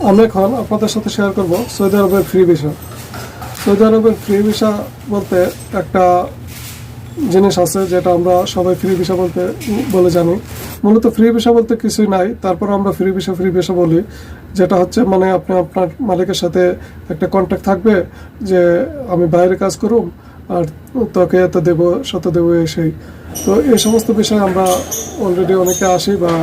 আমি এখন আপনাদের সাথে শেয়ার করব সৌদি আরবের ফ্রি ভিসা। সৌদি আরবের ফ্রি ভিসা বলতে একটা জিনিস আছে যেটা আমরা সবাই ফ্রি ভিসা বলে জানি। মূলত ফ্রি ভিসা বলতে কিছুই নাই, তারপর আমরা ফ্রি ভিসা বলি, যেটা হচ্ছে মানে আপনি আপনার মালিকের সাথে একটা কন্ট্যাক্ট থাকবে যে আমি বাইরে কাজ করুম আর তোকে এত দেবো শত দেবো সেই। তো এই সমস্ত বিষয়ে আমরা অলরেডি অনেকে আসি বা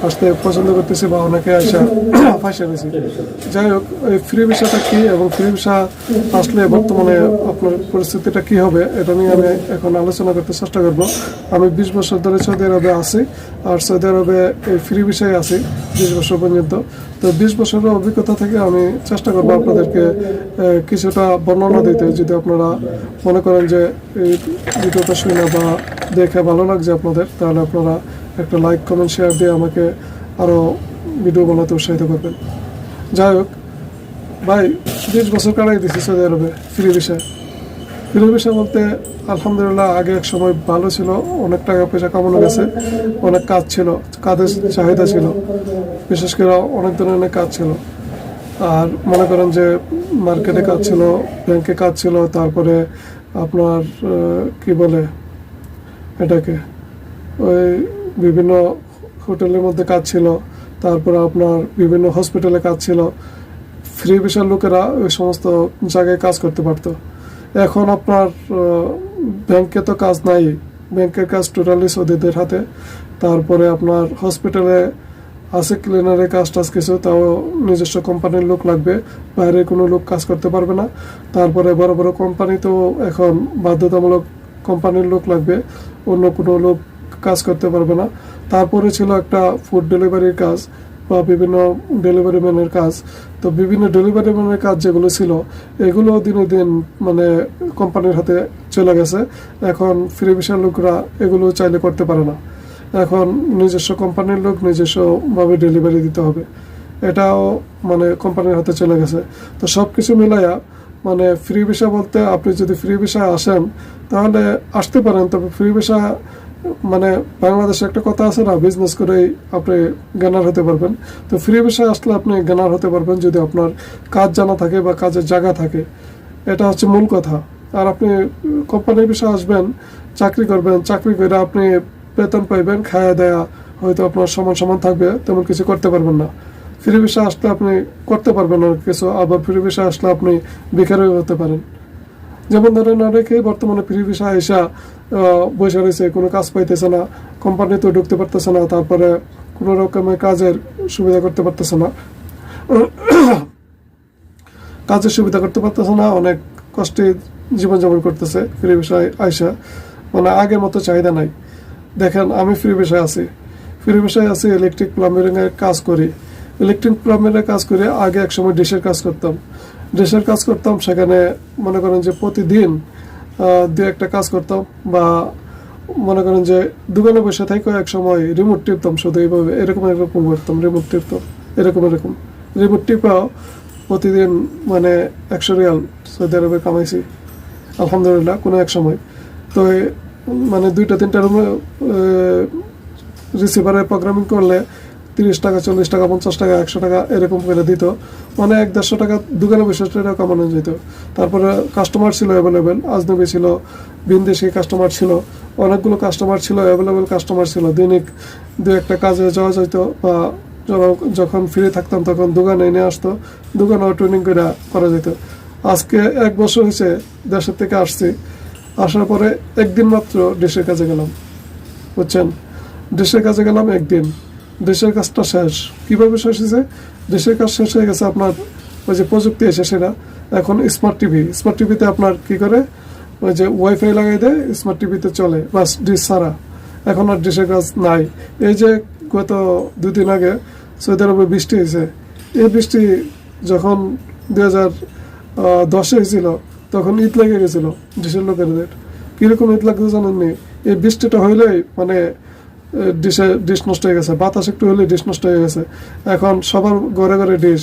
আসতে পছন্দ করতেছি বা অনেকে আসা ফাঁসে গেছি। যাই হোক, এই ফ্রি ভিসাটা কী এবং ফ্রি ভিসা আসলে বর্তমানে আপনার পরিস্থিতিটা কী হবে এটা নিয়ে আমি এখন আলোচনা করতে চেষ্টা করব। আমি 20 বছর ধরে সৌদি আরবে আছি আর সৌদি আরবে এই ফ্রি ভিসায় আছি 20 বছর পর্যন্ত। তো 20 বছরের অভিজ্ঞতা থেকে আমি চেষ্টা করবো আপনাদেরকে কিছুটা বর্ণনা দিতে। যদি আপনারা মনে করেন যে এই ভিডিওটা শুনে বা দেখে ভালো লাগছে আপনাদের, তাহলে আপনারা একটা লাইক কমেন্ট শেয়ার দিয়ে আমাকে আরও ভিডিও বানাতে উৎসাহিত করবেন। যাই হোক ভাই, 20 বছর কাটাই দিচ্ছি সৌদি আরবে ফ্রি ভিসা বলতে আলহামদুলিল্লাহ আগে এক সময় ভালো ছিল, অনেক টাকা পয়সা কামানো গেছে, অনেক কাজ ছিল, কাজের চাহিদা ছিল, বিশেষ করে অনেক ধরনের কাজ ছিল। আর মনে করেন যে মার্কেটে কাজ ছিল, ব্যাংকে কাজ ছিল, তারপরে আপনার কি বলে এটাকে ওই বিভিন্ন হোটেলের মধ্যে কাজ ছিল, তারপরে আপনার বিভিন্ন হসপিটালে কাজ ছিল। ফ্রি ভিসার লোকেরা ওই সমস্ত জায়গায় কাজ করতে পারতো। এখন আপনার ব্যাংকে তো কাজ নাই, ব্যাংকের কাজ টোটালি সৌদিদের হাতে। তারপরে আপনার হসপিটালে আছে ক্লিনারের কাজ টাজ কিছু, তাও নিজস্ব কোম্পানির লোক লাগবে, বাইরে কোনো লোক কাজ করতে পারবে না। তারপরে বড় বড় কোম্পানি তো এখন বাধ্যতামূলক কোম্পানির লোক লাগবে, অন্য কোনো লোক কাজ করতে পারবে না। তারপরে ছিল একটা ফুড ডেলিভারির কাজ বা বিভিন্ন ডেলিভারি ম্যানের কাজ। তো বিভিন্ন ডেলিভারি ম্যানের কাজ যেগুলো ছিল এগুলো দিনে দিন মানে কোম্পানির হাতে চলে গেছে। এখন ফ্রি ভিসার লোকরা এগুলো চাইলে করতে পারে না, এখন নিজস্ব কোম্পানির লোক নিজস্বভাবে ডেলিভারি দিতে হবে, এটাও মানে কোম্পানির হাতে চলে গেছে। তো সব কিছু মিলাইয়া মানে ফ্রি ভিসা বলতে আপনি যদি ফ্রি ভিসা আসেন তাহলে আসতে পারেন, তবে ফ্রি ভিসা মানে বাংলাদেশে একটা কথা আছে না, বিজনেস করেই আপনি জ্ঞানার হতে পারবেন। তো ফ্রি ভিসায় আসলে আপনি জ্ঞানার হতে পারবেন যদি আপনার কাজ জানা থাকে বা কাজের জায়গা থাকে, এটা হচ্ছে মূল কথা। আর আপনি কোম্পানির বিষয়ে আসবেন, চাকরি করবেন, চাকরি করে আপনি বেতন পাইবেন, খাওয়া দেয়া হয়তো আপনার সমান সমান থাকবে, তেমন কিছু করতে পারবেন না। ফ্রি ভিসা আসলে আপনি করতে পারবেন অনেক কিছু, আবার ফ্রি ভিসা আসলে আপনি বেকারও হতে পারেন। যেমন ধরেন অনেকেই বর্তমানে ফ্রি ভিসা এসা বসে রয়েছে, কোনো কাজ পাইতেছে না, কোম্পানিতেও ঢুকতে পারতেছে না, তারপরে কোনো রকমের কাজের সুবিধা করতে পারতেছে না, অনেক কষ্টে জীবনযাপন করতেছে ফ্রি ভিসায় আইসা, মানে আগের মতো চাহিদা নাই। দেখেন আমি ফ্রি ভিসায় আছি, ইলেকট্রিক প্লাম্বারিংয়ের কাজ করি। আগে একসময় ডিশের কাজ করতাম, সেখানে মনে করেন যে প্রতিদিন দু একটা কাজ করতাম, বা মনে করেন যে দোকানে বসে থেকে এক সময় রিমোট টিপতাম, শুধু এইভাবে এরকম করতাম, রিমোট টিপাও প্রতিদিন মানে 100 রিয়াল সৌদি আরবে কামাইছি আলহামদুলিল্লাহ কোনো এক সময়। তো মানে 2-3টা রুমে রিসিভারে প্রোগ্রামিং করলে 30 টাকা, 40 টাকা, 50 টাকা, 100 টাকা এরকম করে দিত, মানে 100-150 টাকা দোকানে বসে কামানো যেত। তারপরে কাস্টমার ছিল অ্যাভেলেবেল, আজনবী ছিল, বিনদেশি কাস্টমার ছিল, অনেকগুলো কাস্টমার ছিল, অ্যাভেলেবেল কাস্টমার ছিল, দৈনিক 2-1টা কাজে যাওয়া যেত। বা যখন ফ্রি থাকতাম তখন দোকানে এনে আসতো, দোকানেও ট্রেনিং করা যেত। আজকে 1 বছর হয়েছে দেশের থেকে আসার পরে একদিন মাত্র দেশের কাজে গেলাম, বুঝছেন, দেশের কাজে গেলাম একদিন, দেশের কাজটা শেষ। কিভাবে শেষ হয়েছে? দেশের কাজ শেষ হয়ে গেছে আপনার ওই যে প্রযুক্তি এসে, সেটা এখন স্মার্ট টিভিতে আপনার কি করে ওই যে ওয়াইফাই লাগাই দেয়, স্মার্ট টিভিতে চলে, বাস ডিশ ছাড়া। এখন আর দেশের কাজ নাই। এই যে গত 2 দিন আগে সৌদি আরবে বৃষ্টি হয়েছে, এই বৃষ্টি যখন 2010-এ হয়েছিল তখন ঈদ লেগে গেছিল দেশের লোকেদের। কিরকম ঈদ লাগতো জানেননি? এই বৃষ্টিটা হইলেই মানে ডিশ নষ্ট হয়ে গেছে, বাতাস একটু হলে ডিশ নষ্ট হয়ে গেছে। এখন সবার ঘরে ঘরে ডিশ,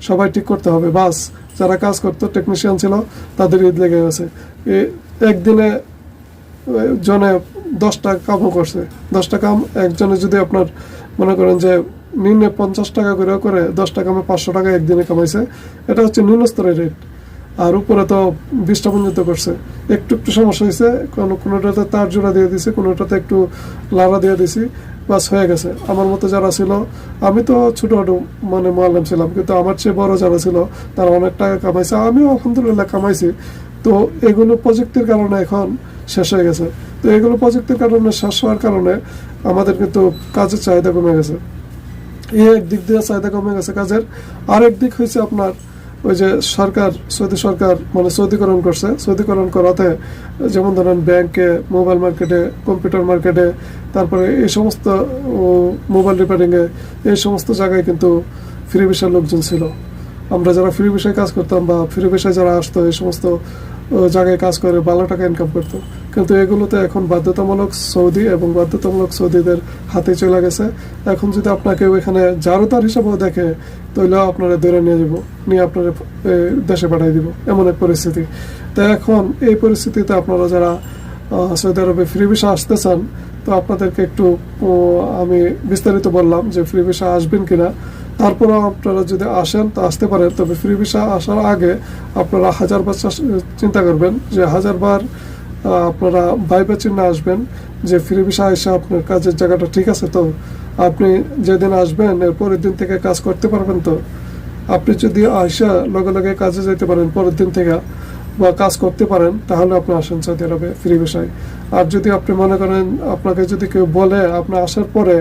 সবাই ঠিক করতে হবে। বাস যারা কাজ করতো টেকনিশিয়ান ছিল তাদের ঈদ লেগে গেছে। একদিনে জনে 10টা কামও করছে। 10টা কাম একজনে যদি আপনার মনে করেন যে নিম্নে 50 টাকা করে 10টা কামে 500 টাকা একদিনে কামাইছে, এটা হচ্ছে নিম্ন স্তরের রেট। আর উপরে তো 20টা পর্যন্ত করছে। একটু একটু সমস্যা হয়েছে, কোনোটাতে তার জোড়া দিয়ে দিছে, কোনোটাতে একটু লাড়া দিয়ে দিছি, বাস হয়ে গেছে। আমার মতো যারা ছিল, আমি তো ছোটখাটো মানে মোয়াল্লেম ছিলাম, কিন্তু আমার চেয়ে বড় যারা ছিল তারা অনেক টাকা কামাইছে, আমিও আলহামদুলিল্লাহ কামাইছি। তো এগুলো প্রযুক্তির কারণে এখন শেষ হয়ে গেছে। তো এগুলো প্রযুক্তির কারণে শেষ হওয়ার কারণে আমাদের কিন্তু কাজের চাহিদা কমে গেছে। এই একদিক দিয়ে চাহিদা কমে গেছে কাজের। আরেক দিক হয়েছে আপনার ওই যে সৌদি সরকার মানে সৌদিকরণ করছে। সৌদিকরণ করাতে যেমন ধরেন ব্যাংকে, মোবাইল মার্কেটে, কম্পিউটার মার্কেটে, তারপরে এই সমস্ত মোবাইল রিপেয়ারিংয়ে, এই সমস্ত জায়গায় কিন্তু ফ্রি ভিসার লোকজন ছিল। আমরা যারা ফ্রি ভিসায় কাজ করতাম বা ফ্রি ভিসায় যারা আসতো, এই সমস্ত জায়গায় কাজ করে ভালো টাকা ইনকাম করতো। কিন্তু এগুলোতে এখন বাধ্যতামূলক সৌদি এবং বাধ্যতামূলক সৌদিদের হাতে চলে গেছে। এখন যদি আপনাকে ওইখানে জারুতার হিসাবেও দেখে, তাহলে আপনারা ধরে নিয়ে আপনারা দেশে পাঠিয়ে দিব, এমন এক পরিস্থিতি। তো এখন এই পরিস্থিতিতে আপনারা যারা সৌদি আরবে ফ্রি ভিসা আসতে চান, তো আপনাদেরকে একটু আমি বিস্তারিত বললাম যে ফ্রি ভিসা আসবেন কিনা। তারপরেও আপনারা যদি আসেন তো আসতে পারেন, তবে ফ্রি ভিসা আসার আগে আপনারা 1000বার চিন্তা করবেন যে 1000বার আপনারা ভাইবা চিহ্ন আসবেন যে ফ্রি ভিসা এসে আপনার কাজের জায়গাটা ঠিক আছে তো, আপনি যেদিন আসবেন এর পরের দিন থেকে কাজ করতে পারবেন তো। আপনি যদি আসা লগে লগে কাজে যেতে পারেন পরের দিন থেকে বা কাজ করতে পারেন, তাহলে আপনি আসেন সৌদি আরবে ফ্রি ভিসায়। আর যদি আপনি মনে করেন আপনাকে যদি কেউ বলে আপনি আসার পরে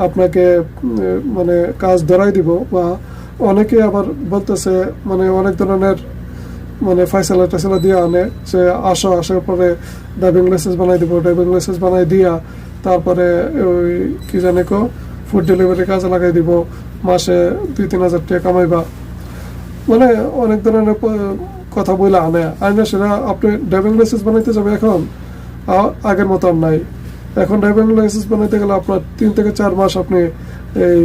আপনাকে মানে কাজ ধরাই দিব, বা অনেকে আবার বলতেছে মানে অনেক ধরনের মানে ফয়সালা টয়সালা দিয়ে আনে যে আসার পরে ড্রাইভিং লাইসেন্স বানাই দিব, ড্রাইভিং লাইসেন্স বানাই দিয়া তারপরে ওই কি জানে ফুড ডেলিভারি কাজে লাগাই দিব, মাসে 2-3 হাজার টাকা কামাইবা, মানে অনেক ধরনের কথা বলে আনে সেটা আপনি ড্রাইভিং লাইসেন্স বানাইতে যাবে এখন আগের মতো আর নাই। এখন ড্রাইভিং লাইসেন্স বানাইতে গেলে আপনার 3 থেকে 4 মাস আপনি এই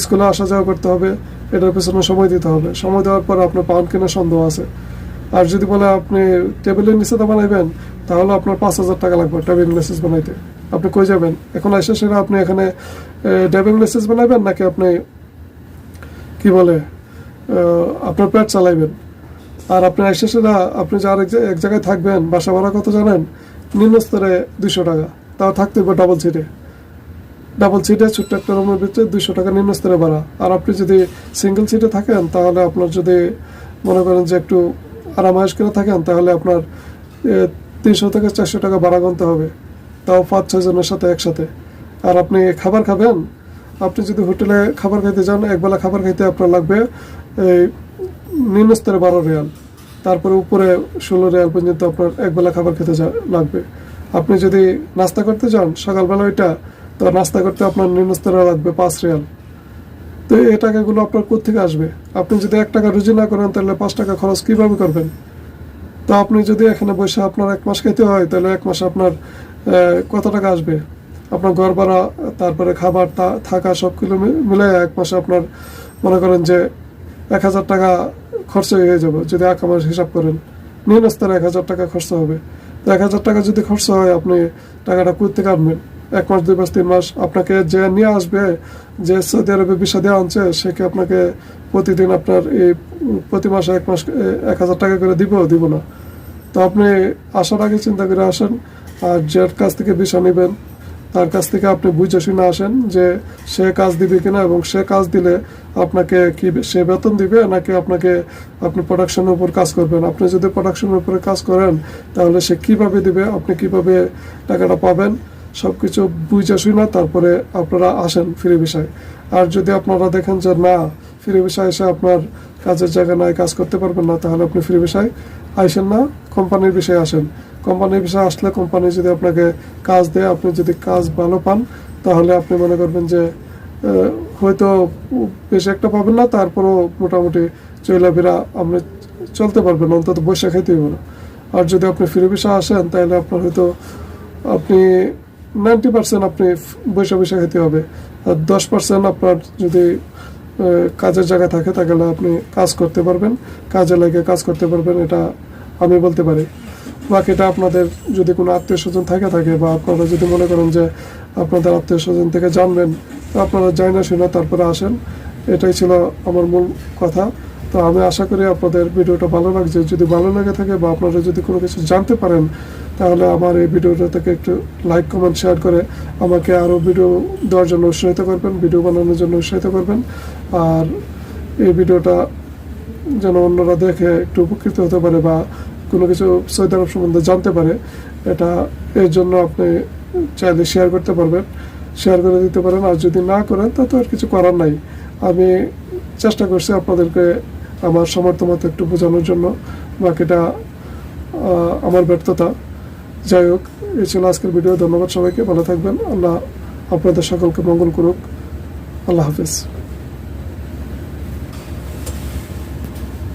স্কুলে আসা যাওয়া করতে হবে, এটার পেছনে সময় দিতে হবে। সময় দেওয়ার পর আপনার পাউন্ড কেনার সন্দেহ আছে। আর যদি বলে আপনি টেবিলের নিচে বানাইবেন, তাহলে আপনার 5000 টাকা লাগবে ড্রাইভিং লাইসেন্স বানাইতে। আপনি কই যাবেন এখন? এসে সেটা আপনি এখানে ড্রাইভিং লাইসেন্স বানাইবেন নাকি আপনি কি বলে আপনার পেট চালাইবেন? আর আপনি এসে সেটা আপনি যে এক জায়গায় থাকবেন, বাসা ভাড়া কত জানেন? নিম্ন স্তরে 200 টাকা, তাও থাকতে হবে ডাবল সিটে ছোট্ট একটা রুমের ভিতরে 200 টাকা নিম্ন স্তরে ভাড়া। আর আপনি যদি সিঙ্গেল সিটে থাকেন, তাহলে আপনার যদি মনে করেন যে একটু আরামায়েশ করে থাকেন, তাহলে আপনার 300 থেকে 400 টাকা ভাড়া গুনতে হবে, তাও 5-6 জনের সাথে একসাথে। আর আপনি খাবার খাবেন, আপনি যদি হোটেলে খাবার খাইতে যান, একবেলা খাবার খাইতে আপনার লাগবে এই নিম্ন স্তরে 12 রিয়াল, তারপরে উপরে 16 রিয়াল পর্যন্ত আপনার একবেলা খাবার খেতে লাগবে। আপনি যদি নাস্তা করতে যান সকালবেলা ওইটা, তো নাস্তা করতে আপনার নিম্ন স্তরে লাগবে 5 রিয়াল। তো এই টাকাগুলো আপনার কোত্থেকে আসবে? আপনি যদি 1 টাকা রুজি না করেন, তাহলে 5 টাকা খরচ কিভাবে করবেন? তো আপনি যদি এখানে বসে আপনার 1 মাস খেতে হয়, তাহলে 1 মাসে আপনার কত টাকা আসবে? আপনার ঘর ভাড়া, তারপরে খাবার, থাকা সবগুলো মিলে 1 মাসে আপনার মনে করেন যে 1000 টাকা খরচ হয়ে যাবে। যদি 1 মাস হিসাব করেন, নিম্ন স্তরে 1000 টাকা খরচ হবে। তো 1000 টাকা যদি খরচ হয়, আপনি টাকাটা কোত্থেকে আনবেন? 1 মাস, 2 মাস, 3 মাস আপনাকে যে নিয়ে আসবে, যে সৌদি আরবে ভিসা দেওয়া আনছে, সে কি আপনাকে প্রতিদিন আপনার এই প্রতি মাসে 1 মাস 1000 টাকা করে দিব না? তো আপনি আসার আগে চিন্তা করে আসেন। আর যার কাছ থেকে ভিসা নেবেন, তার কাছ থেকে আপনি বুঝে শুনে আসেন যে সে কাজ দিবে কিনা, এবং সে কাজ দিলে আপনাকে কি সে বেতন দিবে নাকি আপনি প্রোডাকশনের উপর কাজ করবেন। আপনি যদি প্রোডাকশনের উপরে কাজ করেন, তাহলে সে কিভাবে দিবে, আপনি কিভাবে টাকাটা পাবেন, সবকিছু বুঝে শুনে তারপরে আপনারা আসেন ফ্রি ভিসায়। আর যদি আপনারা দেখেন যে না, ফ্রি ভিসায় এসে আপনার কাজের জায়গা নাই, কাজ করতে পারবেন না, তাহলে আপনি ফ্রি ভিসায় আইসেন না, কোম্পানির বিষয়ে আসেন। কোম্পানির বিষয়ে আসলে কোম্পানি যদি আপনাকে কাজ দেয়, আপনি যদি কাজ ভালো পান, তাহলে আপনি মনে করবেন যে হয়তো বেশি একটা পাবেন না, তারপরও মোটামুটি চলাফেরা আপনি চলতে পারবেন, অন্তত বসে খাইতে হবে না। আর যদি আপনি ফ্রি ভিসা আসেন, তাহলে আপনার হয়তো আপনি 90% আপনি বসে খাইতে হবে, আর 10% আপনার যদি কাজের জায়গা থাকে, তাহলে আপনি কাজ করতে পারবেন, কাজে লাগে কাজ করতে পারবেন, এটা আমি বলতে পারি। বাকিটা আপনাদের যদি কোনো আত্মীয় স্বজন থাকে বা আপনারা যদি মনে করেন যে আপনাদের আত্মীয় স্বজন থেকে জানবেন, তো আপনারা যাই না শুনে তারপরে আসেন। এটাই ছিল আমার মূল কথা। তো আমি আশা করি আপনাদের ভিডিওটা ভালো লাগছে। যদি ভালো লেগে থাকে বা আপনারা যদি কোনো কিছু জানতে পারেন, তাহলে আমার এই ভিডিওটা থেকে একটু লাইক কমেন্ট শেয়ার করে আমাকে আরও ভিডিও দেওয়ার জন্য উৎসাহিত করবেন, ভিডিও বানানোর জন্য উৎসাহিত করবেন। আর এই ভিডিওটা যেন অন্যরা দেখে একটু উপকৃত হতে পারে বা কোনো কিছু সৌদি আরব সম্বন্ধে জানতে পারে, এর জন্য আপনি চাইলে শেয়ার করতে পারবেন, শেয়ার করে দিতে পারেন। আর যদি না করেন তা তো আর কিছু করার নাই। আমি চেষ্টা করছি আপনাদেরকে আমার সামর্থ্য মতো একটু বোঝানোর জন্য, বাকিটা আমার ব্যর্থতা। যাই হোক, এই ছিল আজকের ভিডিও। ধন্যবাদ সবাইকে, ভালো থাকবেন। আল্লাহ আপনাদের সকলকে মঙ্গল করুক। আল্লাহ হাফিজ।